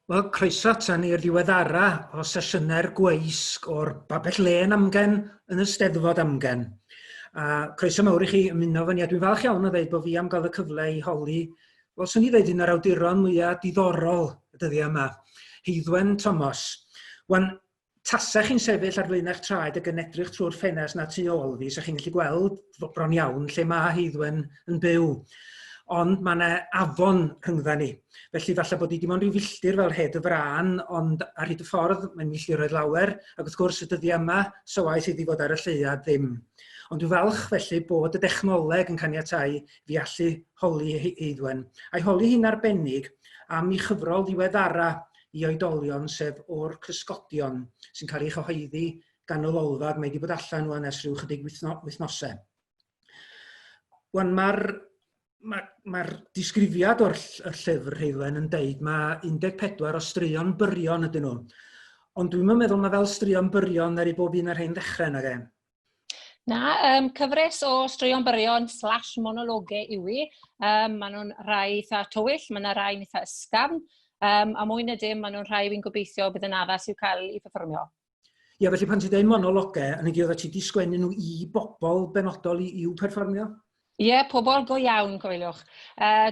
Wel, croeso tan i'r diweddara o sesiynau'r gweisg o'r babell len amgen yn y Steddfod amgen. A croeso mawr i chi ymuno fo ni, a dwi'n falch iawn o ddeud bod fi am gael y cyfle i holi, wel, swn i ddeud un o'r awduron mwyaf diddorol y dyddiau yma, Heiddwen Thomas. Wan, tasach chi'n sefyll ar flaen eich traed ac yn edrych trwy'r ffenest na tu ôl fi, so chi'n gallu gweld bron iawn lle mae Heiddwen yn byw. Ond mae yna afon rhyngdda ni. Felly falle bod hi dim ond rhyw filltir fel Rhed y Frân, ond ar hyd y ffordd mae'n milltiroedd lawer, ac wrth gwrs y dyddiau yma, so oes iddi fod ar y lleuad ddim. Ond dwi'n falch felly bod y dechnoleg yn caniatáu fi allu holi Heiddwen, a'i holi hi'n arbennig am ei chyfrol ddiweddara i oedolion sef O'r Cysgodion, sy'n cael ei chyhoeddi gan y Lolfa, mae wedi bod allan wan ers rhyw chydig wythnosau. Wan, mae'r disgrifiad o'r llyfr Heiddwen yn deud mae 14 o straeon byrion ydyn nhw. Ond dwi'n meddwl mae fel straeon byrion ar ei bob un ar hein ddechrau yna gen. Na, cyfres o straeon byrion / monologau yw i. Maen nhw'n rhai eitha tywyll, maen nhw'n rhai eitha ysgafn, a mwy na dim, maen nhw'n rhai fi'n gobeithio bydd yn addas i'w cael ei pherfformio. Ie, felly pan ti'n dweud monologau, yn y oeddet ti wedi sgwennu nhw i bobl benodol i'w perfformio? Ie, pobl go iawn, coeliwch.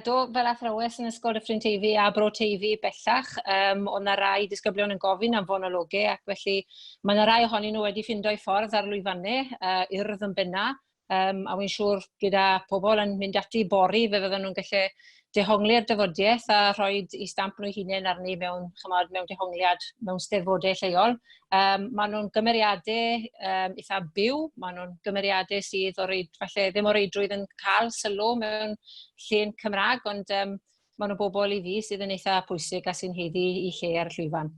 Do fel athrawes yn ysgol y Ffrin Teifi a Bro Teifi bellach, ond na rai disgyblion yn gofyn am fonologau, ac felly mae yna rai ohonyn nhw wedi ffindo'u ffordd ar lwyfannau, urdd yn benna, a wy'n siŵr gyda pobl yn mynd ati bori fe fydden nhw'n gallu dehongli'r dyfodiaeth a rhoi i stamp nhw hunain arni mewn dehongliad mewn steddfodau lleol. Maen nhw'n gymeriadau eitha byw, maen nhw'n gymeriadau sydd falle ddim o reidrwydd yn cael sylw mewn llun Cymraeg, ond maen nhw'n bobl i fi sydd yn eitha pwysig a sy'n heiddi i lle ar y llwyfan.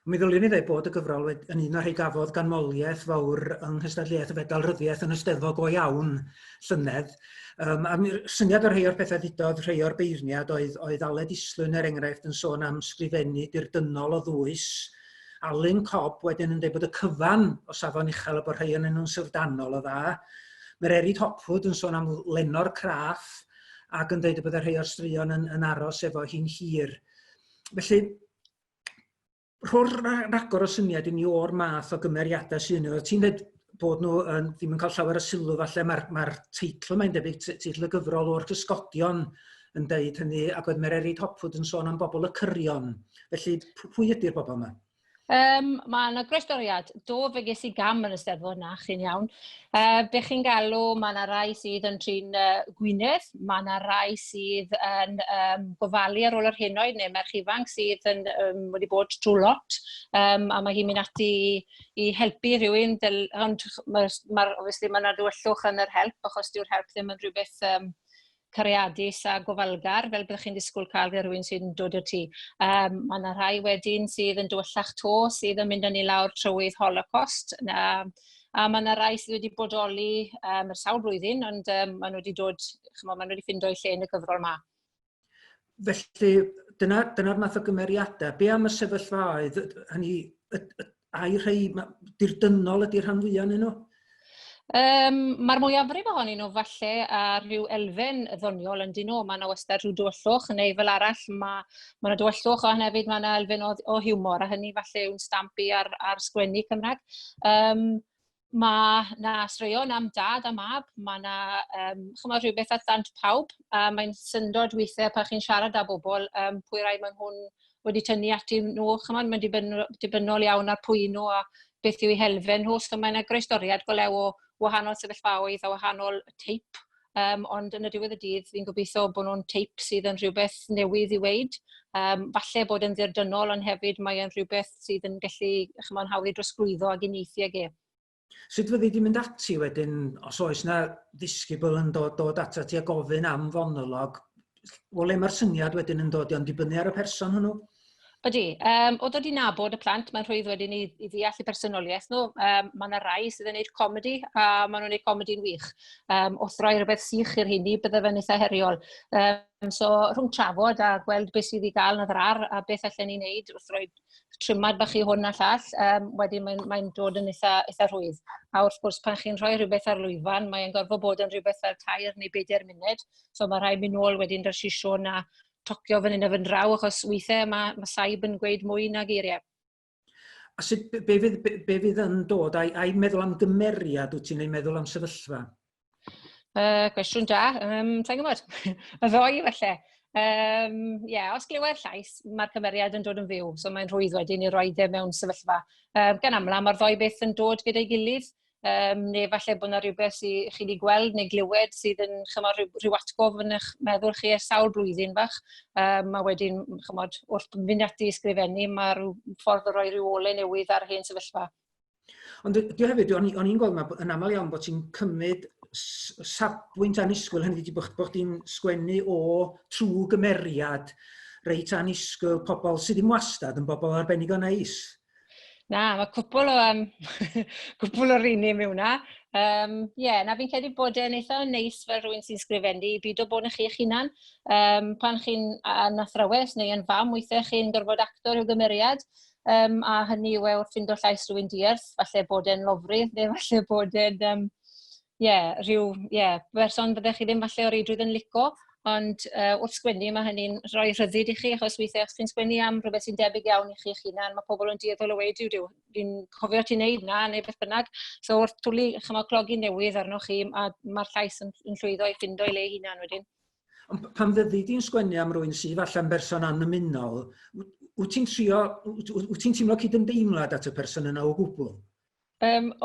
Mi ddylwn ni ddeud bod y gyfrol yn un o'r rhai gafodd ganmoliaeth fawr yng Nghystadleuaeth y Fedal Ryddiaeth yn y Steddfod go iawn llynedd. A syniad o'r rhai o'r pethau ddudodd rhai o'r beirniad oedd Aled Islwyn enghraifft yn sôn am sgrifennu dirdynol o ddwys. Alun Cobb wedyn yn dweud bod y cyfan o safon uchel o bod rhai yn nhw'n syfrdanol o dda. Mae'r Erid Hopwood yn sôn am lenor craff ac yn dweud bod y rhai o'r straeon yn aros efo hi'n hir. Felly, rho'r rhagor o syniad i ni o'r math o gymeriadau sy'n nhw. Ti'n dweud bod nhw ddim yn cael llawer o sylw, falle mae'r teitl mae'n debyg, teitl y gyfrol O'r Cysgodion yn deud hynny, ac oedd mae'r Erid Hopwood yn sôn am bobl y cyrion. Felly, pwy ydy'r bobl yma? Mae yna groesdoriad. Do fe ges i gam yn y Steddfod na, chi'n iawn. Be chi'n galw, mae yna rai sydd yn trin Gwynedd, mae yna rai sydd yn gofalu ar ôl yr henoed, neu merch ifanc sydd wedi bod trwy lot, a mae hi'n mynd ati i helpu rhywun, ond obviously mae yna dywellwch yn yr help, achos dyw'r help ddim yn rhywbeth cariadus a gofalgar, fel byddwch chi'n disgwyl cael gyda rhywun sydd yn dod o'r tŷ. Mae yna rhai wedyn sydd yn dywellach to, sydd yn mynd â ni lawr trywydd Holocaust, a mae yna rai sydd wedi bodoli yr sawl blwyddyn, ond maen nhw wedi dod, maen nhw wedi ffindo i lle yn y gyfrol yma. Felly, dyna'r math o gymeriadau. Be am y sefyllfaoedd? A'i rhai dirdynol ydy'r rhan fwyaf yn nhw? Mae'r mwyafrif ohonyn nhw falle a rhyw elfen ddoniol yn dyn nhw. Mae yna wastad rhyw dywellwch, neu fel arall mae yna dywellwch a hefyd mae yna elfen o hiwmor, a hynny falle yw'n stampu ar sgwennu Cymraeg. Mae yna straeon am dad a mab, mae yna rhywbeth at ddant pawb, a mae'n syndod weithiau pan chi'n siarad â bobl pwy rai mae nhw'n wedi tynnu ati nhw, mae'n dibynnol iawn ar pwy nhw a beth yw eu helfen nhw, so mae yna groesdoriad golew o wahanol sefyllfaoedd a wahanol teip, ond yn y diwedd y dydd, fi'n gobeithio bod nhw'n teip sydd yn rhywbeth newydd i weid. Falle bod yn ddirdynol, ond hefyd mae'n rhywbeth sydd yn gallu hawdd i drosglwyddo ag uniaethu ag e. Sut fyddi di mynd ati wedyn, os oes yna ddisgybl yn dod ata ti a gofyn am fonolog, o le mae'r syniad wedyn yn dod, ond dibynnu ar y person hwnnw? Ydy, o dod i nabod y plant, mae'n rhwydd wedyn i ddeall y personoliaeth nhw. Mae yna rai sydd yn gwneud comedi, a maen nhw'n gwneud comedi'n wych. Wrth roi rhywbeth sych i'r hynny, bydde fe'n eitha heriol. So, rhwng trafod a gweld beth sydd i gael yn y ddrar, a beth allan ni'n gwneud, wrth roi trimad bach i hwn a llall, wedyn mae'n dod yn eitha rhwydd. A wrth gwrs, pan chi'n rhoi rhywbeth ar lwyfan, mae'n gorfod bod yn rhywbeth fel 2 neu 4 munud. So, mae rhaid mynd nôl wedyn dy'r sisio na tocio fan hyn a fan draw, achos weithiau mae saib yn gweud mwy na geiriau. A sut, be fydd yn dod? A'i meddwl am gymeriad wyt ti'n ei meddwl am sefyllfa? Cwestiwn da, sa'n gwybod, y ddoi falle. Os glywed llais, mae'r cymeriad yn dod yn fyw, so mae'n rhwydd wedyn i roed e mewn sefyllfa. Gan amla, mae'r ddoi beth yn dod gyda'i gilydd, neu falle bod yna rhywbeth sydd chi wedi gweld neu glywed sydd yn rhyw atgof yn eich meddwl chi ers sawl blwyddyn bach. Mae wedyn, wrth fynd ati i ysgrifennu, mae rhyw ffordd o roi rhyw ole newydd ar hen sefyllfa. Ond dwi hefyd, o'n i'n gweld yn aml iawn bod ti'n cymryd safbwynt annisgwyl, hynny wedi bod chi'n sgwennu o trwy gymeriad reit annisgwyl pobl sydd ddim wastad yn bobl arbennig o neis. Na, mae cwpl o rini mewn na. Na fi'n credu bod e'n eitha neis fel rhywun sy'n sgrifennu i byd o bod yn chi'ch hunan. Pan chi'n yn athrawes neu yn fam, weithiau chi'n gorfod actor i'w gymeriad. A hynny yw wrth fynd o llais rhywun diarth, falle bod e'n lofrydd, neu falle bod e'n berson byddech chi ddim falle o reidrwydd yn lico, ond wrth sgwennu mae hynny'n rhoi rhyddid i chi, achos weithiau chi'n sgwennu am rhywbeth sy'n debyg iawn i chi'ch hunan, mae pobl yn dueddol o weid dwi'n cofio ti'n neud na, neu beth bynnag. So wrth twlu clogi newydd arnoch chi, mae'r llais yn llwyddo i ffindo i le hunan wedyn. Pan fyddi di'n sgwennu am rywun sydd falle'n berson anymunol, wyt ti'n teimlo cydymdeimlad at y person yna o gwbl?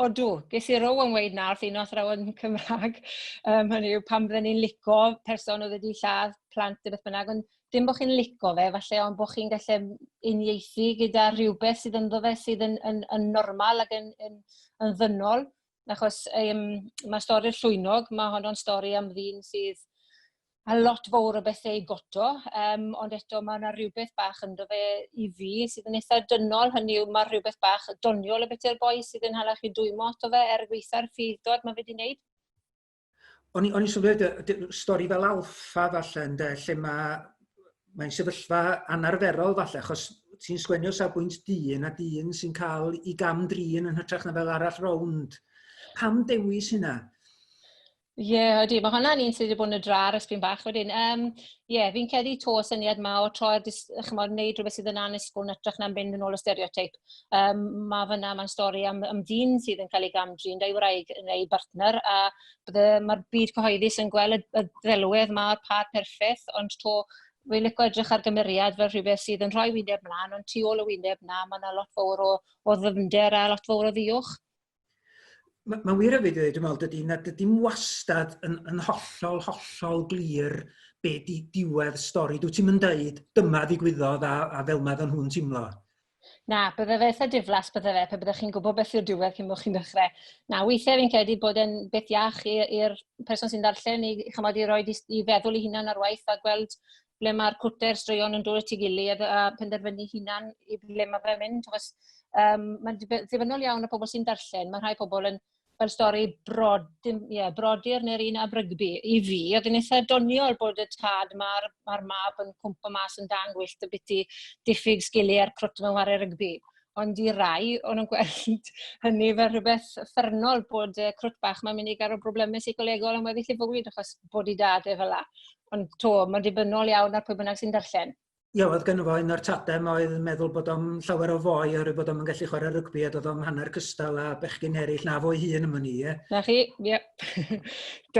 Odw, ges i row yn weid na wrth un o athrawon Cymraeg. Hynny yw pan bydden ni'n lico person oedd wedi lladd plant neu beth bynnag, ond dim bod chi'n lico fe, falle ond bod chi'n gallu uniaethu gyda rhywbeth sydd ynddo fe sydd yn normal ac yn ddynol. Achos mae stori'r llwynog, mae honno'n stori am ddyn sydd a lot fawr o bethau i goto, ond eto mae yna rhywbeth bach ynddo fe i fi sydd yn eitha dynol, hynny yw mae rhywbeth bach doniol y bethau'r boi sydd yn hala chi dwymot o fe gweitha'r ffyddod mae fe wedi wneud. O'n i'n sôn stori fel Alffa falle, lle mae'n sefyllfa anarferol falle, achos ti'n sgwennu o safbwynt dyn a dyn sy'n cael i gam-drin yn hytrach na fel arall rownd. Pam dewis hynna? Ydy, mae hwnna'n un sydd wedi bod yn y drar ysgrifen bach wedyn. Fi'n credu to syniad ma o troi'r wneud rhywbeth sydd yn annisgwyl yn ytrach na'n mynd yn ôl y stereotype. Mae fyna, mae'n stori am dyn sydd yn cael ei gamdrin, dau wraig neu bartner, a mae'r byd cyhoeddus yn gweld y ddelwedd mae'r par perffaith, ond to fi'n licio edrych ar gymeriad fel rhywbeth sydd yn rhoi wyneb mlaen, ond tu ôl y wyneb na, mae yna lot fawr o ddyfnder a lot fawr o ddiwch. Mae'n wir hefyd i ddweud, dwi'n meddwl, dydy'n wastad yn hollol glir be di diwedd stori. Dwi ti'n mynd dweud, dyma ddigwyddodd a fel mae nhw'n teimlo. Na, bydde fe eitha diflas bydde fe, pe byddech chi'n gwybod beth yw'r diwedd cyn bod chi'n dechrau. Na, weithiau fi'n credu bod e'n beth iach i'r person sy'n darllen i roi i feddwl i hunan ar waith a gweld ble mae'r cwrter straeon yn dod at ei gilydd a penderfynu hunan i ble mae fe'n mynd. Mae'n ddifynnol iawn o pobl sy'n darllen. Mae rhai pobl yn fel stori brodyr neu'r un ab rygbi. I fi, oedd yn eitha doniol bod y tad mae'r mab yn cwmpa mas yn dan gwyllt a byti diffyg sgili ar crwt mewn chwarae rygbi. Ond i rai, o'n nhw'n gweld hynny fel rhywbeth ffernol bod crwt bach mae'n mynd i gael o broblemau seicolegol yn weddill i fywyd achos bod i dadau fel la. Ond mae'n dibynnol iawn ar pwy bynnag sy'n darllen. Oedd gen fo un o'r tadau oedd yn meddwl bod o'n llawer o foi oherwydd bod o'n gallu chwarae rygbi a dod o'n hanner cystal a bechgyn eraill na fo'i hun am hynny, ie? Na chi, ie.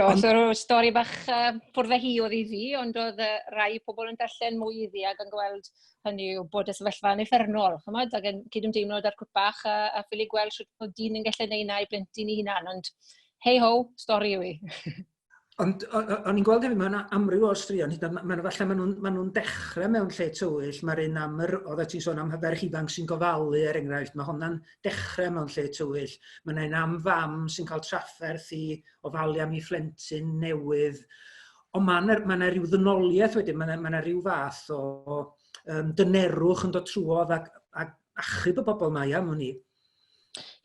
O'r stori bach ffwrdd hi oedd i fi, ond oedd rai pobl yn darllen mwy iddi ac yn gweld hynny yw bod y sefyllfa'n effernol, ac yn cydymdeimlo da'r cwrt bach a ffili gweld sut bod dyn yn gallu neud na i blentyn i hunan, ond hei ho, stori yw i. Ond o'n i'n gweld hefyd, mae'n amryw o straeon, falle maen nhw'n dechrau mewn lle tywyll, mae'r un oeddet ti'n sôn am ferch ifanc sy'n gofalu, enghraifft, mae hwnna'n dechrau mewn lle tywyll. Mae'n un am fam sy'n cael trafferth i ofalu am ei phlentyn newydd. Ond mae yna rhyw ddynoliaeth wedyn, mae yna rhyw fath o dynerwch yn dod trwodd ac achub y bobl mae am hynny.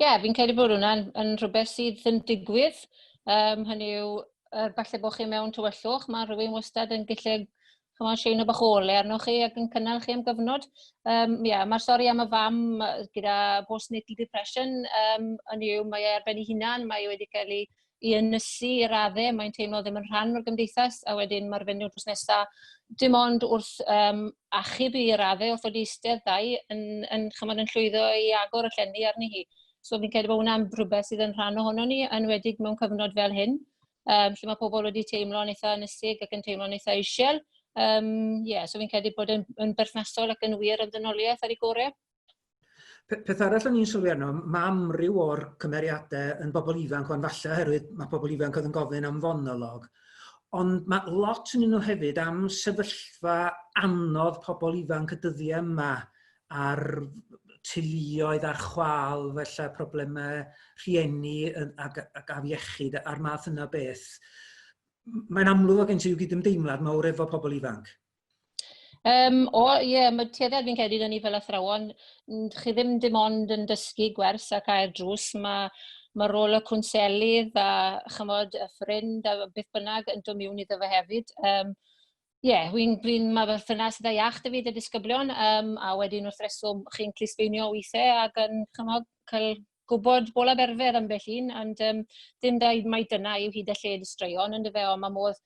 Fi'n credu bod hwnna'n rhywbeth sydd yn digwydd. Hynny yw, falle bod chi mewn tywyllwch, mae rhywun wastad yn gallu shein o bach ole arnoch chi ac yn cynnal chi am gyfnod. Mae'r stori am y fam gyda postnatal depression, hynny yw, mae ar ben ei hunan, mae wedi cael ei i ynysu i raddau, mae'n teimlo ddim yn rhan o'r gymdeithas, a wedyn mae'r fenyw drws nesaf dim ond wrth achub i raddau, wrth oedd eistedd ddau yn llwyddo i agor y llenni arni hi. So fi'n credu bod hwnna'n rhywbeth sydd yn rhan ohono ni, yn wedig mewn cyfnod fel hyn, lle mae pobl wedi teimlo'n eitha ynysig ac yn teimlo'n eitha eisiau. So fi'n credu bod yn berthnasol ac yn wir yn ddynoliaeth ar ei gorau. Peth arall o'n i'n sylwi arno, mae amryw o'r cymeriadau yn bobl ifanc, ond falle oherwydd mae pobl ifanc oedd yn gofyn am fonolog. Ond mae lot yn nhw hefyd am sefyllfa anodd pobl ifanc y dyddiau yma ar teuluoedd a'r chwal, felly problemau rhieni ac afiechyd a'r math yna beth. Mae'n amlwg o gen ti yw gydymdeimlad mawr efo pobl ifanc. Mae tueddiad fi'n credu dyn ni fel athrawon, chi ddim ond yn dysgu gwers ac air drws, mae rôl y cwnselydd a chymod y ffrind a beth bynnag yn dod mewn iddo fe hefyd. Mae berthynas eitha iach dy fi dy disgyblion, a wedyn wrth reswm chi'n clisbeinio weithiau ac yn cael gwybod bola berfedd ambell un, ond dim dweud mai dyna yw hyd y lled y straeon, ond fe o mae modd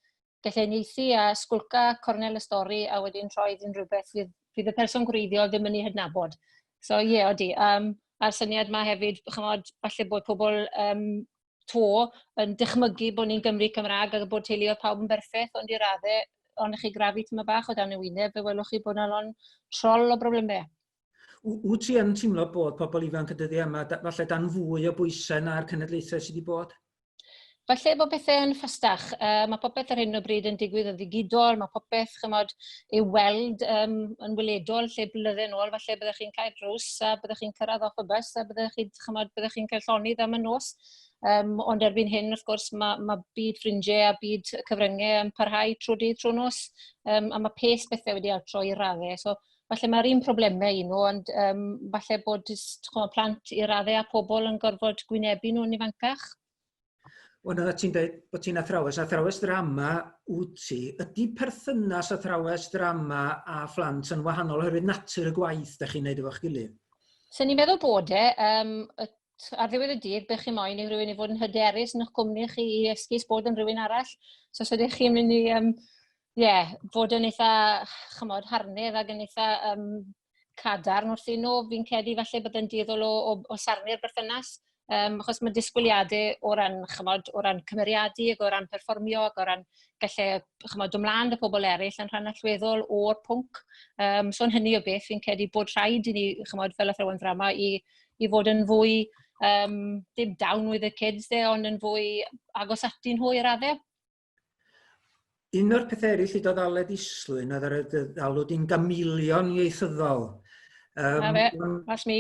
gallu neithu a sgwlca cornel y stori a wedyn troi ddyn rhywbeth fydd y person gwreiddiol ddim yn ei hydnabod. So odi. A'r syniad mae hefyd, chymod, falle bod pobl yn dychmygu bod ni'n Gymru Cymraeg ac bod teuluoedd pawb yn berffaith, ond i raddau, ond chi grafu tyma bach o dan y wyneb, fe welwch chi bod yna lon trol o broblemau. Wyt ti yn teimlo bod pobl ifanc y dyddiau yma, falle dan fwy o bwysau na'r cenedlaethau sydd wedi bod? Falle bod pethau yn ffastach. Mae popeth ar hyn o bryd yn digwydd yn ddigidol, mae popeth i'w weld yn weledol lle blynyddoedd ôl, falle byddwch chi'n cael drws a byddwch chi'n cyrraedd off y bus a byddwch chi'n cael llonydd am y nos. Ond erbyn hyn, wrth gwrs, mae byd ffrindiau a byd cyfryngau yn parhau trwy dydd trwy nos, a mae pes bethau wedi altro i raddau. So, falle mae'r un problemau nhw, ond falle bod plant i raddau a pobl yn gorfod gwynebu nhw'n ifancach. Wel, ti'n dweud bod ti'n athrawes drama wyt ti. Ydy perthynas athrawes drama a phlant yn wahanol oherwydd natur y gwaith da chi'n neud efo'ch gilydd? So ni'n meddwl bod ar ddiwedd y dydd, bych chi moyn i rhywun i fod yn hyderus yn eich cwmni chi i esgus bod yn rhywun arall. So ydych chi'n mynd i fod yn eitha harnydd ac yn eitha cadarn wrth nhw, fi'n credu falle bod yn dieddol o sarnu'r berthynas. Achos mae disgwyliadau o ran cymeriadu ac o ran perfformio ac o ran gallu ymlaen y pobl eraill yn rhan allweddol o'r pwnc. So'n hynny o beth fi'n credu bod rhaid i ni fel athrawon ddrama i fod yn fwy dim down with the kids ond yn fwy agos ati nhw i raddau. Un o'r pethau eraill i dod Aled Islwyn oedd yr alw di'n gamilion ieithyddol. That's me.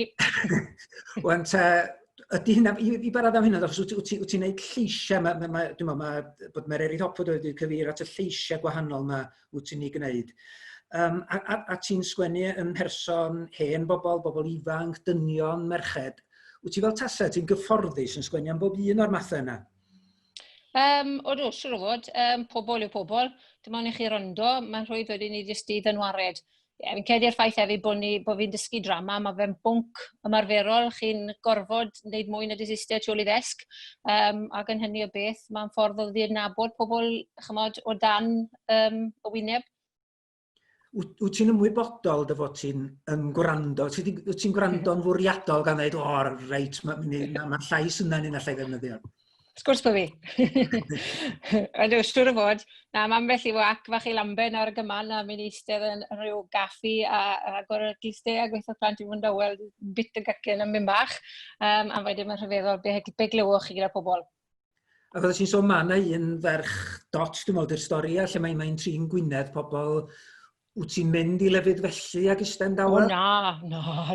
Ydy hynna, i barad am hynny, achos wyt ti'n gwneud lleisiau, bod mae'r Eryll Hopwood wedi cyfeirio at y lleisiau gwahanol yma wyt ti'n ei gwneud. A ti'n sgwennu yn person hen bobl ifanc, dynion, merched. Wyt ti fel tasa, ti'n gyfforddus yn sgwennu am bob un o'r mathau yna? Odw, siwr o fod, pobl yw pobl. Dim ond i chi rondo, mae'n rhwydd wedi ni jyst i ddynwared. Fi'n cedi'r ffaith hefyd bod fi'n dysgu drama, mae fe'n bwnc ymarferol, chi'n gorfod wneud mwy na desistau tu ôl i ddesg, ac yn hynny o beth, mae'n ffordd o ddynabod pobl o dan y wyneb. Wyt ti'n ymwybodol dy fod ti'n gwrando? Wyt ti'n gwrando'n fwriadol gan dweud, reit, mae llais yna ni'n allai ddefnyddio? Sgwrs bod fi. Ydw, siwr o fod. Mae'n bell i wac fach i lamben ar y gyman a mynd eistedd yn rhyw gaffi a agor y glistau a gweithio plant i fod yn dawel bit y gacen yn mynd bach. A wedyn mae'n rhyfeddol be glywch chi gyda pobl. A fydda ti'n sôn ma na un ferch dot, dwi'n meddwl, i'r stori a lle mae'n trin Gwynedd pobl. Wyt ti'n mynd i lefydd felly ag eistedd dawel? Na,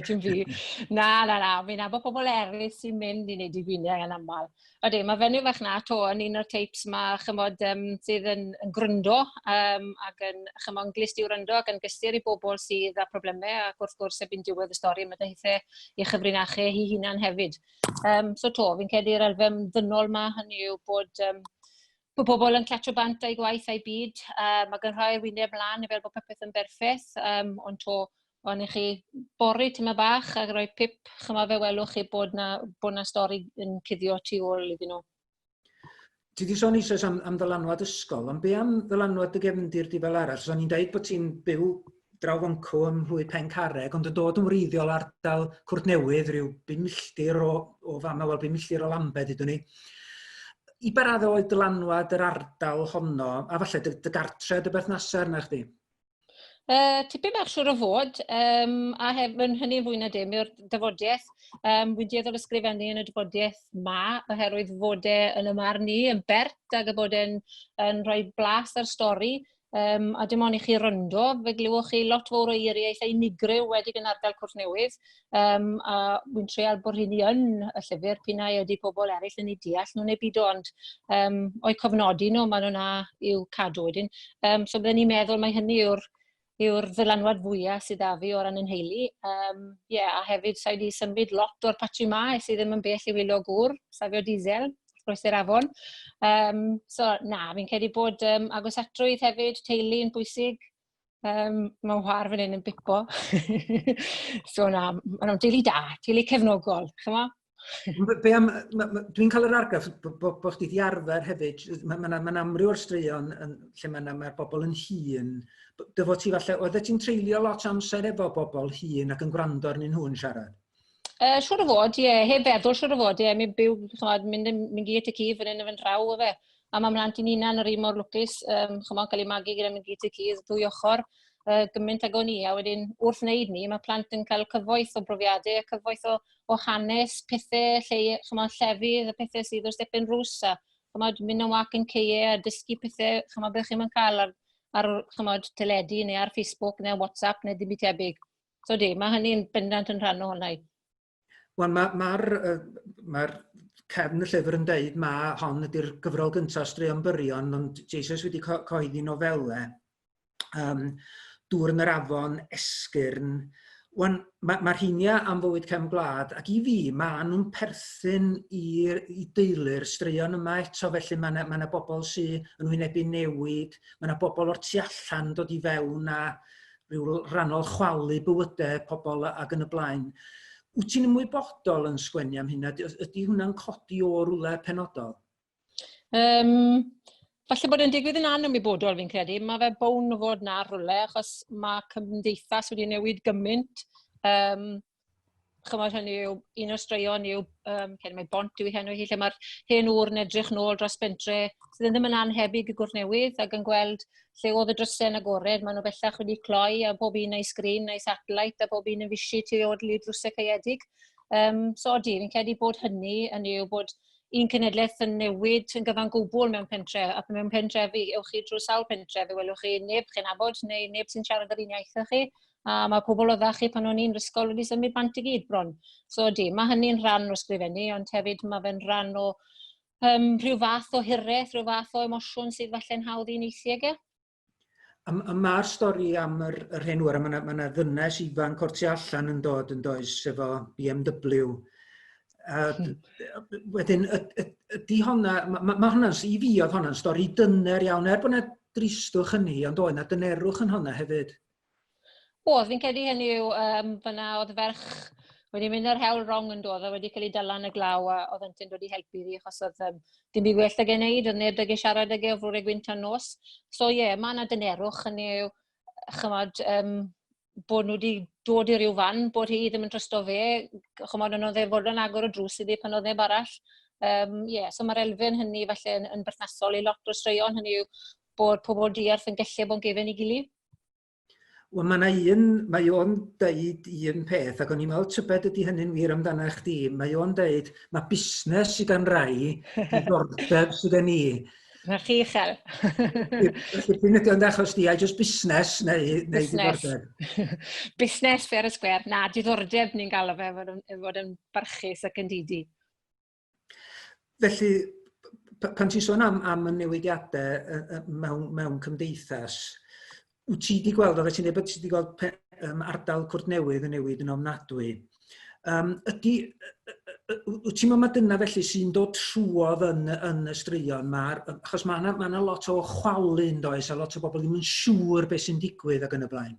dim fi. Na. Fi'n nabod pobl eraill sy'n mynd i wneud i Gwynedd yn aml. Ydy, mae fenyw fach na to yn un o'r teipes sydd yn gryndo ac yn glist i'w ryndo ac yn gystyr i bobl sydd â problemau ac wrth gwrs erbyn diwedd y stori mae hithau i chyfrinachau hi hunan hefyd. So fi'n credu'r elfen ddynol yma hynny yw bod pobl yn clatio bant a'i gwaith a'i byd. Mae gan rhoi'r wyneb mlaen i fel bod popeth yn berffaith, ond o'n i chi bori tyma bach ac rhoi pip, fe welwch chi bod na stori yn cuddio tu ôl iddyn nhw. Ti wedi sôn eisoes am ddylanwad ysgol, ond be am ddylanwad y gefndir di fel arall? So, ni'n dweud bod ti'n byw draw Fonco ym Mhlwyd Pencarreg, ond yn dod yn wreiddiol ardal Cwrt Newydd, rhyw 5 milltir o fama, wel 5 milltir o Lambed ydyn ni. I ba raddau oedd dylanwad yr ardal honno, a falle dy gartre, dy berthnasau arna chdi? Tipyn bach siwr o fod, a hefyd hynny'n fwy na dim yw'r dyfodiaeth. Wy'n dieddol ysgrifennu yn y dyfodiaeth ma, oherwydd fod yn y marn ni yn bert ac y bod yn rhoi blas ar stori. A dim ond i chi ryndo, fe glywch chi lot fawr o eiriau eitha unigryw wedi yn ardal Cwrt Newydd. A wy'n treol bod hynny yn y llyfr, p'nai ydy pobl eraill yn ei deall nhw neu byd ond o'i cofnodi nhw, maen nhw'na i'w cadw wedyn. So byddwn ni'n meddwl mai hynny yw'r ddylanwad fwyaf sydd â fi o ran yn heulu. A hefyd sa'i wedi symud lot o'r patri ma, sydd ddim yn bell i wylio gŵr, safio diesel, roes i'r afon. Fi'n credu bod agosacrwydd hefyd, teulu'n bwysig. Mae'n war fan hyn yn bipo. Maen nhw'n teulu da, teulu cefnogol, chyma? Dwi'n cael yr argraff bod chdi wedi arfer hefyd, mae'n amryw o'r straeon lle mae'r bobl yn hŷn. Dyfo ti falle, oedd ti'n treulio lot amser efo bobl hŷn ac yn gwrando arnyn nhw'n siarad? Siwr o fod, ie, heb feddwl siwr o fod, ie, mi'n byw, mynd gyd y cyf yn un o fy'n draw o fe. A mae mlant i'n unan yr un mor lwcus, chymod, cael ei magu gyda mynd gyd y cyf, ddwy ochr, gymaint ag o'n i, a wedyn wrth wneud ni, mae plant yn cael cyfoeth o brofiadau, cyfoeth o hanes, pethau, llefydd, a pethau sydd o'r stepyn rws, a chymod, mynd yn wac yn ceie, a dysgu pethau, chymod, beth chi'n cael ar chymod, teledu, neu ar Facebook, neu WhatsApp, neu dim i tebyg. So mae hynny'n bendant yn rhan o hwnna. Wel, mae'r cefn y llyfr yn dweud hon ydy'r gyfrol gyntaf straeon byrion, ond Jesus wedi coeddi nofelau. Dŵr yn yr afon, esgyrn. Mae'r hiniau am fywyd cefn gwlad, ac i fi, nhw'n perthyn i deulu'r straeon yma eto, felly mae yna bobl sydd yn wynebu newid, mae yna bobl o'r tu allan dod i fewn a rhyw rannol chwalu bywydau pobl ac yn y blaen. Wyt ti'n ymwybodol yn sgwennu am hynna? Ydy hwnna'n codi o rwle penodol? Falle bod yn digwydd yn anymwybodol fi'n credu. Mae fe bown o fod na rwle, achos mae cymdeithas wedi newid gymaint. Chymod hynny yw, un o'r straeon yw, mae Bont yw henw hi, lle mae'r hen ŵr yn edrych nôl dros bentre, sydd ddim yn anhebyg y Gwrth Newydd, ac yn gweld lle oedd y drysau yn agored, maen nhw bellach wedi cloi, a bob un neu sgrin neu satellite, a bob un yn fysi tu odl i drwsau caeedig. Fi'n credu bod hynny yw bod un cenedlaeth yn newid yn gyfan gwbl mewn pentre, ac mewn pentrefi, ewch chi drwy sawl pentrefi, welwch chi neb chi'n abod, neu neb sy'n siarad yr un iaith â chi, a mae pobl o ddach chi pan o'n i'n ysgol wedi symud bant i gyd bron. Mae hynny'n rhan o sgrifennu, ond hefyd mae fe'n rhan o rhyw fath o hireth, rhyw fath o emosiwn sydd falle'n hawdd i'n eithriegau. Mae'r stori am yr hen wr, mae yna ddynes ifanc o'r tu allan yn dod yn does efo BMW. Wedyn, ydy honna, mae hwnna'n, i fi oedd hwnna'n stori dyner iawn, bod yna dristwch hynny, ond oedd yna dynerwch yn honna hefyd. Fi'n credu hynny yw, fyna oedd ferch wedi mynd ar hewl rong yn dod, a wedi cael ei dala yn y glaw, a oedd yntyn dod i helpu fi, achos oedd dim byd well ag ei wneud, oedd neb ag ei siarad ag ei o frwyr gwynt yn nos. Mae yna dynerwch, hynny yw, chymod, bod nhw wedi dod i ryw fan, bod hi ddim yn trysto fe, chymod, yn oedd e fod yn agor o drws iddi pan oedd neb arall. Mae'r elfen hynny falle yn berthnasol i lot o straeon, hynny yw bod pobl diarth yn gellu bod yn gefen i gilydd. Wel, mae o'n dweud un peth, ac o'n i'n meddwl tybed ydy hynny'n wir amdana chdi. Mae o'n dweud, mae busnes sydd gan rai, diddordeb sydd gen i. Na chi chael. Felly, pyn ydy ond achos di, a jyst busnes neu diddordeb? Busnes fair y sgwer. Na, diddordeb ni'n galw fe fod yn barchus ac yn didi. Felly, pan ti'n sôn am y newidiadau mewn cymdeithas, wyt ti wedi gweld, oeddet ti'n dweud bod ti wedi gweld ardal Cwrt Newydd yn newid yn ofnadwy. Wyt ti'n meddwl mae dyna felly sy'n dod trwodd yn y straeon, achos mae yna lot o chwalu yn does, a lot o bobl ddim yn siŵr beth sy'n digwydd ac yn y blaen.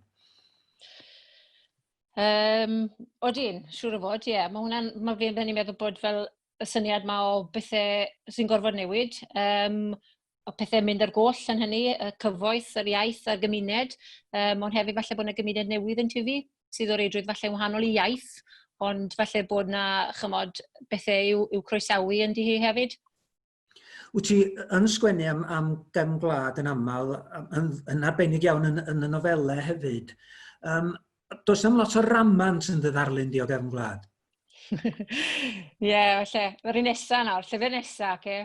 Odyn, siŵr o fod, ie. Mae fi'n meddwl bod fel y syniad ma o bethau sy'n gorfod newid, o pethau mynd ar goll yn hynny, y cyfoeth, yr iaith a'r gymuned, ond hefyd falle bod yna gymuned newydd yn tyfu, sydd o reidrwydd falle wahanol i iaith, ond falle bod yna, chymod, bethau i'w croesawu yn dihi hefyd. Wyt ti yn sgwennu am gefn gwlad yn aml, yn arbennig iawn yn y nofelau hefyd. Does na'm lot o ramant yn dy ddarlun di o gefn gwlad? Ie, falle. Yr un nesa nawr, llyfr nesa, oce?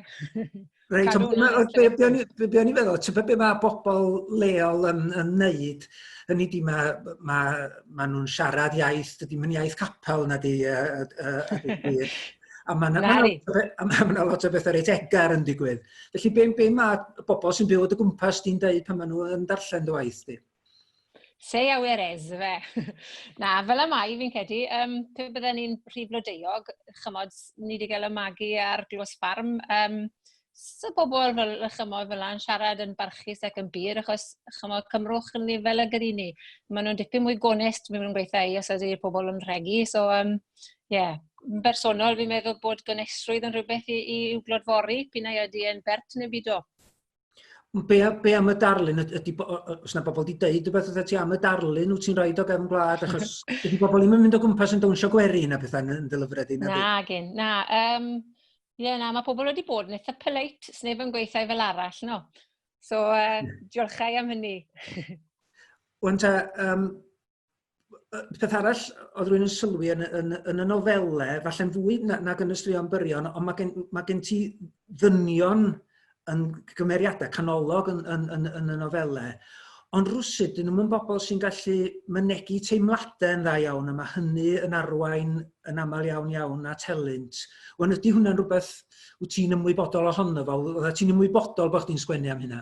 Reit, be o'n i feddwl, be mae bobl leol yn neud, hynny di ma nhw'n siarad iaith, dydy mae'n iaith capel na di gwir. A mae yna lot o bethau reit egar yn digwydd. Felly, be mae bobl sy'n byw o gwmpas di'n deud pan maen nhw yn darllen dy waith di? Se awyres, fe. Na, fel y mai fi'n credu, pe bydden ni'n rhif blodeuog, chymod, ni wedi cael y magu ar Glos Ffarm. So bobl fel yn siarad yn barchus ac yn byr, achos chymod, Cymrwch yn lefel y gyda ni. Maen nhw'n dipyn mwy gonest, mi'n nhw'n gweithio os ydy'r pobl yn rhegi. So, yn bersonol, fi'n meddwl bod gynesrwydd yn rhywbeth i'w glodfori, p'un ai ydy yn bert neu byd o. Be am y darlun? Os yna bobl wedi deud rhywbeth oedd ti am y darlun, wyt ti'n rhoi o gefn gwlad? Achos ydy bobl ddim yn mynd o gwmpas yn dawnsio gweri na bethau yn dylyfredu? Na, gyn. Na, mae pobl wedi bod yn eitha polite, sneb yn gweithio fel arall, no. So, diolchau am hynny. Wan ta, peth arall oedd rwy'n yn sylwi yn y nofelau, falle'n fwy nag yn y straeon byrion, ond mae gen ti ddynion yn gymeriadau canolog yn y nofelau, ond rwsyd, dyn nhw'n bobl sy'n gallu mynegu teimladau yn dda iawn, a mae hynny yn arwain yn aml iawn a telint. Wan, ydy hwnna'n rhywbeth wyt ti'n ymwybodol ohono fo? Oedda ti'n ymwybodol bod chdi'n sgwennu am hynna?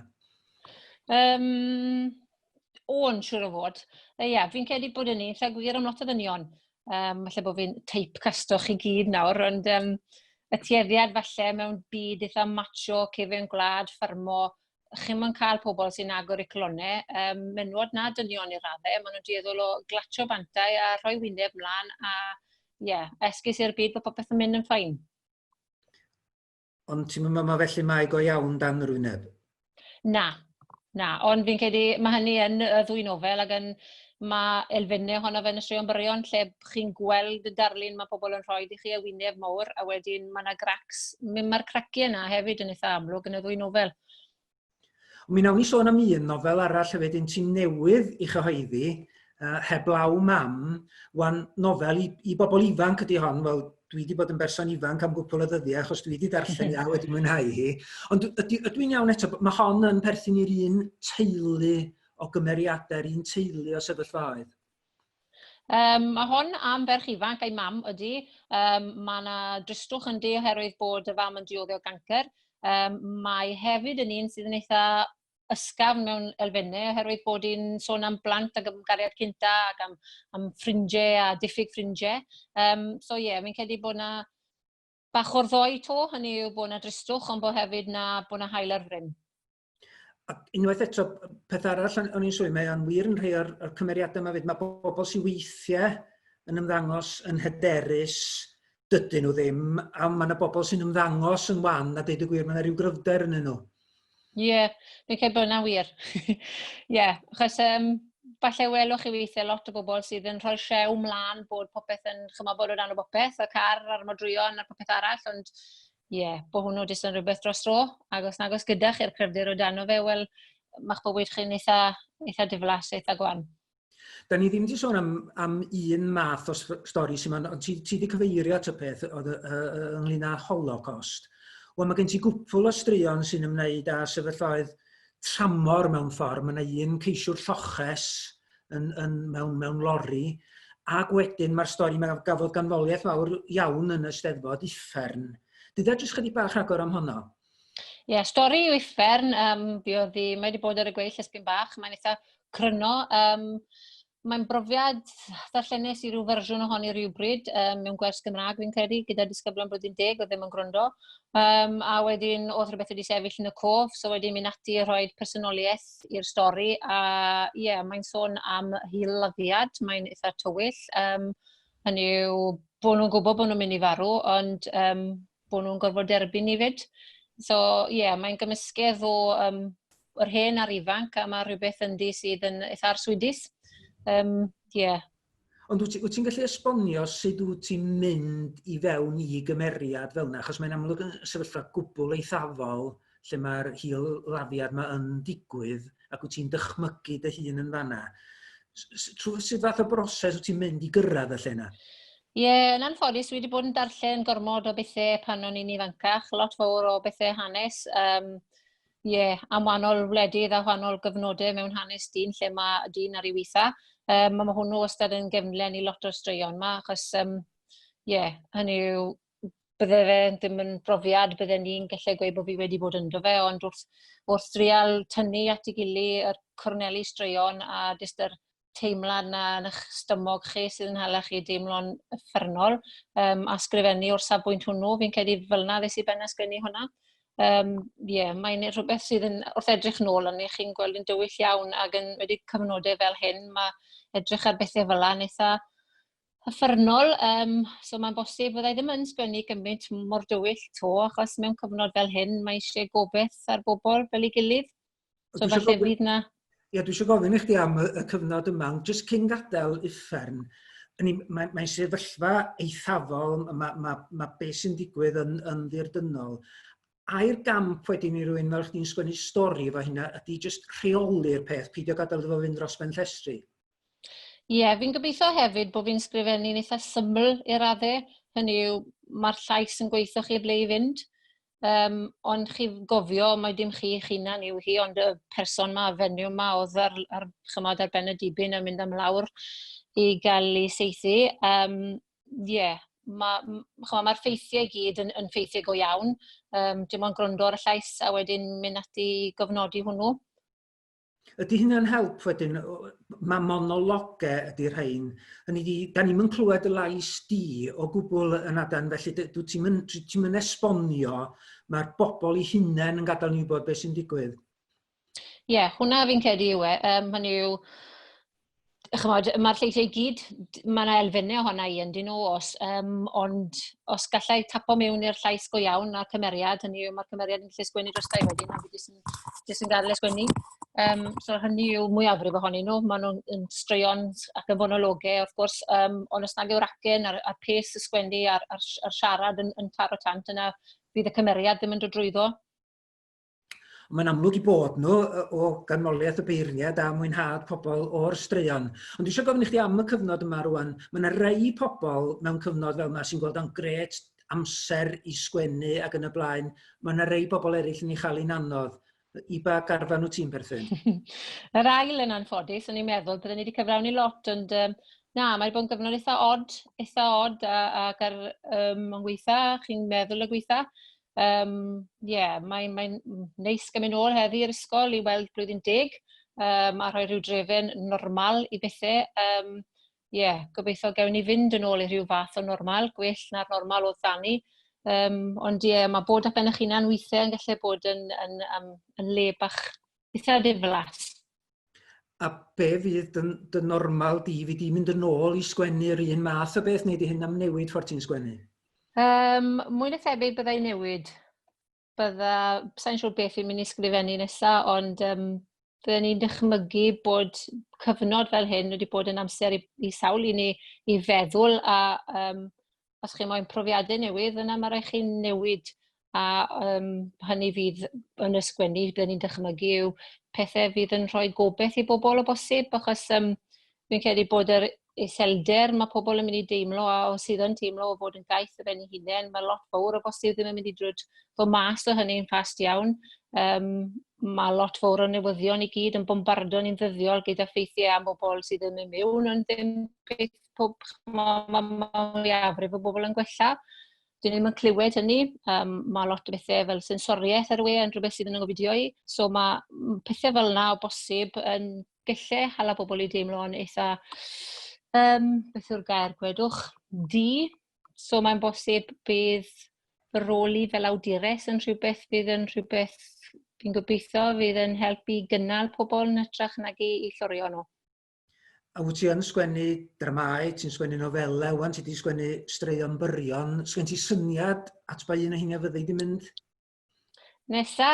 O'n siwr o fod. Ie, fi'n credu bod yn eitha gwir am lot o ddynion. Falle bod fi'n typecastio chi gyd nawr, ond y tueddiad falle mewn byd eitha macho, cefn gwlad, ffarmo, chi'n ma'n cael pobl sy'n agor i clonau, menwod na dynion i'r raddau, maen nhw'n dieddol o glatio bantau a rhoi wyneb mlaen, a esgus i'r byd bod popeth yn mynd yn ffain. Ond ti'n meddwl felly mae go iawn dan yr wyneb? Na, ond fi'n credu mae hynny yn y ddwy nofel ac mae elfennau ohono fe yn y straeon byrion lle chi'n gweld y darlun mae pobl yn rhoi i chi y wyneb mawr a wedyn mae yna gracs. Mae'r craciau yna hefyd yn eitha amlwg yn y ddwy nofel. Mi nawn ni sôn am un nofel arall hefyd un ti'n newydd i chyhoeddi, Heblaw Mam, wan nofel i bobl ifanc ydy hon, wel dwi wedi bod yn berson ifanc am gwpl o ddyddiau achos dwi wedi darllen ia wedi mwynhau hi. Ond ydwi'n iawn eto, mae hon yn perthyn i'r un teulu o gymeriadau'r un teulu o sefyllfaoedd? Mae hon am ferch ifanc a'i mam ydy. Mae yna dristwch yn di oherwydd bod y fam yn diodde o gancer. Mae hefyd yn un sydd yn eitha ysgafn mewn elfennau oherwydd bod hi'n sôn am blant ac am gariad cynta ac am ffrindiau a diffyg ffrindiau. So fi'n credu bod yna bach o'r ddoi to, hynny yw bod yna dristwch, ond bod hefyd bod yna hael ar fryn. Unwaith eto, peth arall o'n i'n sôn, mae o'n wir yn rhai o'r cymeriadau yma fyd. Mae bobl sy'n weithiau yn ymddangos yn hyderus, dydyn nhw ddim, a mae yna bobl sy'n ymddangos yn wan a deud y gwir, mae yna rhyw gryfder yn nhw. Ie, fi'n credu bod yna wir. Achos falle welwch chi weithiau lot o bobl sydd yn rhoi siew mlaen bod popeth yn chymabod o dan o bopeth, y car a'r modrwyon a'r popeth arall, ond bod hwnnw jyst yn rhywbeth dros dro, agos nagos gyda chi'r cryfder o dan o fe, wel, ma'ch bywyd chi'n eitha diflas, eitha gwan. Da ni ddim wedi sôn am un math o stori sy'n ond ti wedi cyfeirio at y peth ynglyn â Holocaust. Wel, mae gen ti gwpl o straeon sy'n ymwneud â sefyllfaoedd tramor mewn ffordd. Mae yna un ceisiwr lloches mewn lori, ac wedyn mae'r stori mae gafodd ganfoliaeth fawr iawn yn y Steddfod Uffern. Dyda jyst chydig bach agor am honno? Stori yw Uffern, mae wedi bod ar y gweill esbyn bach, mae'n eitha cryno. Mae'n brofiad ddarllenus i ryw fersiwn ohoni rhywbryd mewn gwers Gymraeg fi'n credu, gyda disgyblion blwyddyn 10 o ddim yn gwrando. A wedyn oedd rhywbeth wedi sefyll yn y cof, so wedyn mynd ati i rhoi personoliaeth i'r stori. A mae'n sôn am hil-laddiad, mae'n eitha tywyll. Hynny yw bod nhw'n gwybod bod nhw'n mynd i farw, ond bod nhw'n gorfod derbyn ni fyd. So, mae'n gymysgedd o yr hen a'r ifanc, a mae rhywbeth yndi sydd yn eitha arswydus. Ond wyt ti'n gallu esbonio sut wyt ti'n mynd i fewn i gymeriad fel yna? Achos mae'n amlwg yn sefyllfa gwbl eithafol lle mae'r hil-lafiad yma yn digwydd ac wyt ti'n dychmygu dy hun yn fanna. Sut fath o broses wyt ti'n mynd i gyrraedd y lle yna? Yn anffodus, dwi wedi bod yn darllen gormod o bethau pan o'n i'n ifancach, lot fawr o bethau hanes. Am wahanol wledydd a wahanol gyfnodau mewn hanes dyn lle mae dyn ar ei weitha. Mae hwnnw wastad yn gefnlen i lot o'r straeon yma, achos hynny yw, bydde fe ddim yn brofiad, bydde ni'n gallu gweud bod fi wedi bod ynddo fe, ond wrth drial tynnu at ei gilydd yr corneli straeon a jyst yr teimlad na yn eich stymog chi sydd yn hala chi deimlo'n uffernol, a sgrifennu o'r safbwynt hwnnw, fi'n credu fel yna ddys i ben ysgrifennu hwnna. Mae'n rhywbeth sydd yn, wrth edrych nôl yn eich chi'n gweld yn dywyll iawn ac yn wedi cyfnodau fel hyn, mae edrych ar bethau fel yna eitha uffernol, so mae'n bosib byddai ddim yn sgwennu gymaint mor dywyll to, achos mewn cyfnod fel hyn mae eisiau gobeith ar bobl fel ei gilydd. So falle fydd na... Dwi eisiau gofyn i chdi am y cyfnod yma, jyst cyn gadael Uffern, mae'n sefyllfa eithafol, mae beth sy'n digwydd yn ddirdynol. A'r gamp wedyn i rywun fel chdi'n sgwennu stori efo hynna ydy jyst rheoli'r peth, peidio gadael iddo fynd dros ben llestri. Fi'n gobeithio hefyd bod fi'n sgrifennu'n eitha syml i raddau. Hynny yw, mae'r llais yn gweithio chi ble i fynd. Ond chi gofio, mae dim chi eich hunan yw hi, ond y person ma, y fenyw ma, oedd ar ben y dibyn yn mynd am lawr i gael ei seithi. Mae'r ffeithiau gyd yn ffeithiau go iawn. Dim ond gwrando ar y llais a wedyn mynd ati gofnodi hwnnw. Ydy hynna'n help wedyn, mae monologau ydy'r rhain. Da ni'n clywed y lais di o gwbl yn adan, felly ti'n mynd esbonio, mae'r bobl eu hunain yn gadael ni wybod beth sy'n digwydd. Hwnna fi'n credu yw e. Hynny yw, mae'r lleithiau gyd, mae'na elfennau ohona i yn dyn nhw, ond os gallai tapo mewn i'r llais go iawn a'r cymeriad, hynny yw, mae'r cymeriad yn lle sgwennu dros dau wedyn, a fi jyst yn gadael sgwennu. So hynny yw mwyafrif ohonyn nhw, maen nhw'n straeon ac yn fonologau, wrth gwrs, ond os nag yw'r acen a'r pes y sgwennu a'r siarad yn taro tant yna, bydd y cymeriad ddim yn dod drwyddo. Mae'n amlwg i bod nhw o ganmoliaeth y beirniad a mwynhad pobl o'r straeon. Ond dwi eisiau gofyn i chdi am y cyfnod yma rwan. Mae yna rei pobl mewn cyfnod fel yma sy'n gweld yn gret amser i sgwennu ac yn y blaen. Mae yna rei pobl eraill yn ei chael hi'n anodd. I ba garfan wyt ti'n perthyn? Yr ail yn anffodus, o'n i'n meddwl byddwn ni wedi cyflawni lot, ond mae'n bod yn gyfnod eitha odd ac ar gweitha, chi'n meddwl y gweitha. Mae'n neis gymryd ôl heddi i'r ysgol i weld blwyddyn 10, a rhoi rhyw drefen normal i bethau. Gobeithio gawn ni fynd yn ôl i rhyw fath o normal, gwell na'r normal o ddani. Ond mae bod ar ben eich hunan weithiau yn gallu bod yn le bach eitha diflas. A be fydd dy normal di? Fydd di mynd yn ôl i sgwennu'r un math o beth, neu di hyn am newid ffordd ti'n sgwennu? Mwy na thebyg byddai newid. Sa'n siŵr beth fi'n mynd i sgrifennu nesaf, ond byddwn ni'n dychmygu bod cyfnod fel hyn wedi bod yn amser i sawl i ni i feddwl, a os chi moyn profiadau newydd, yna mae rhaid chi'n newid, a hynny fydd yn ysgwennu, byddwn ni'n dychmygu yw pethau fydd yn rhoi gobeith i bobl o bosib, achos fi'n credu bod yr iselder mae pobl yn mynd i deimlo, a os sydd yn teimlo o fod yn gaeth y ben ei hunain, mae lot fawr o bosib ddim yn mynd i ddod mas o hynny'n fast iawn. Mae lot fawr o newyddion i gyd yn bombardo ni'n ddyddiol gyda ffeithiau am bobl sydd yn mynd mewn, ond ddim beth mae mwyafrif o bobl yn gwella. Dyn ni'n clywed hynny, mae lot o bethau fel sensoriaeth ar y we yn rhywbeth sydd yn ngofidioi, so mae pethau fel yna o bosib yn gallu hala bobl i deimlo yn eitha, beth yw'r gair gwedwch, so mae'n bosib bydd y rôl i fel awdures yn rhywbeth fi'n gobeithio fydd yn helpu gynnal pobl yn hytrach nag i llorio nhw. A wyt ti yn sgwennu dramâu, ti'n sgwennu nofelau, wan ti wedi sgwennu straeon byrion. Sgwen ti syniad at ba un o hynny fyddi di mynd? Nesa,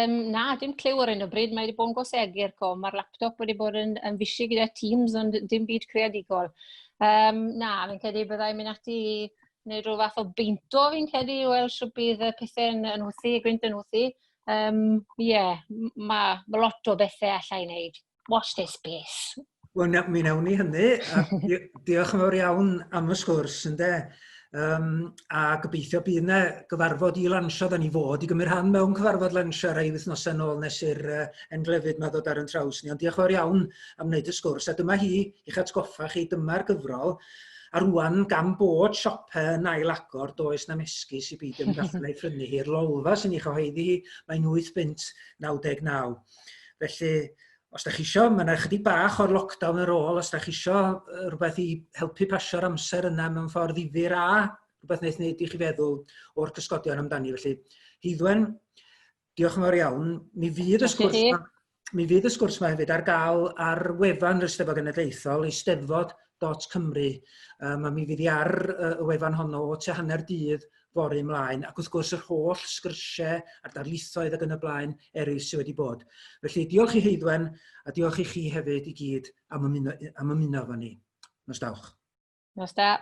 na, dim clyw ar hyn o bryd. Mae wedi bod yn gosegu'r com. Mae'r laptop wedi bod yn fysi gyda Teams, ond dim byd creadigol. Na, fi'n credu byddai'n mynd ati wneud rhyw fath o beinto fi'n credu i weld sio bydd y pethau yn hwthu, gwynt yn hwthu. Mae lot o bethau allai wneud. Watch this space. Wel, mi wnawn ni hynny. Diolch yn fawr iawn am y sgwrs, ynde. A gobeithio bydd yna gyfarfod i lansio, da ni fod i gymryd rhan mewn cyfarfod lansio rhai wythnosau nôl nes i'r englefyd ma ddod ar yn traws ni. Ond diolch yn fawr iawn am wneud y sgwrs. A dyma hi, i'ch atgoffa chi, dyma'r gyfrol. A rwan, gan bod siopau yn ail agor, does na mesgus i byd yn gallu ei ffrynu hi'r lolfa sy'n ei chyhoeddi hi, mae'n 8.99. Felly, os da chi isio, mae yna chydig bach o'r lockdown ar ôl, os da chi isio rhywbeth i helpu pasio'r amser yna mewn ffordd ddifyr a rhywbeth wneud i chi feddwl o'r cysgodion amdani. Felly, Hyddwen, diolch yn fawr iawn. Mi fydd y sgwrs yma hefyd ar gael ar wefan yr Eisteddfod Genedlaethol, eisteddfod.cymru. Mi fydd i ar y wefan honno o tua hanner dydd fory ymlaen, ac wrth gwrs yr holl sgyrsiau a'r darlithoedd ac yn y blaen eraill sydd wedi bod. Felly diolch i Hyddwen a diolch i chi hefyd i gyd am ymuno efo ni. Nos dawch. Nos da.